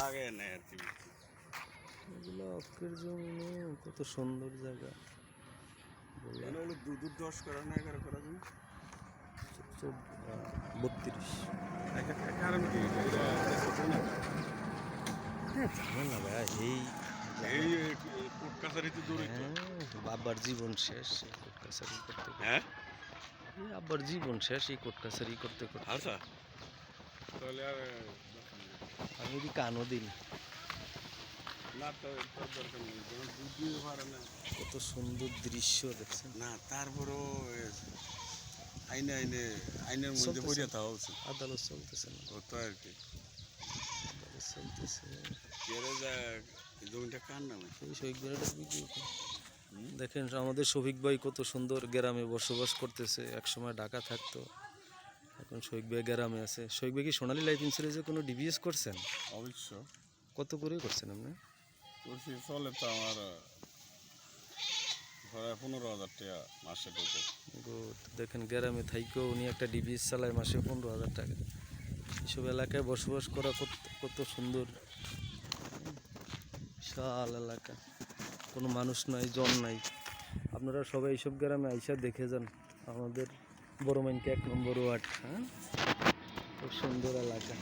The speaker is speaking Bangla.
লাগে না আর কি। এগুলো অক্কের জমি, কত সুন্দর জায়গা। এগুলো হলো 10 করা না 11 করা জমি। 32। কারণ কি এটা হ্যাঁ জানেন না ভাইয়া, এই কোর্ট কাছারিতে জড়িত। আব্বার জীবন শেষ এই কোর্ট কাছারি করতে করতে। হ্যাঁ আব্বার জীবন শেষ এই কোর্ট কাছারি করতে করতে। আচ্ছা তাহলে আর আমি যদি কানও দিন। না তো তোর দরকার নেই, যখন বুঝতে পারে না। কত সুন্দর দৃশ্য দেখছেন। না তারপরও আইনের মধ্যে পড়ে থাকা উচিত। আদালত চলতেছে না, ও তো আর কি আদালত চলতেছে। কেড়ে যায় জমিটা কার নামে। সেই শহীদ বেড়াটা বিক্রি করে। দেখেন আমাদের শফিক ভাই কত সুন্দর গ্রামে বসবাস করতেছে, একসময় ঢাকা থাকতো, এখন শফিক ভাই গ্রামে আছে। শফিক ভাই কি সোনালী লাইফ ইন্স্যুরেন্সে কোনো ডিবিএস করছেন? অবশ্য কত করে করছেন আপনি? করছি, চলে তো আমার প্রায় 15,000 টাকা মাসে ঢোকে। গুড। দেখেন গ্রামে থাইকেও উনি একটা ডিবিএস চালায় মাসে 15,000 টাকা। এসব এলাকায় বসবাস করা কত কত সুন্দর, বিশাল এলাকা, কোনো মানুষ নাই, জন নাই। আপনারা সবাই এইসব গ্রামে আইসা দেখে যান। আমাদের বড় মাইনকে 1 নম্বর ওয়ার্ড, হ্যাঁ, খুব সুন্দর এলাকা।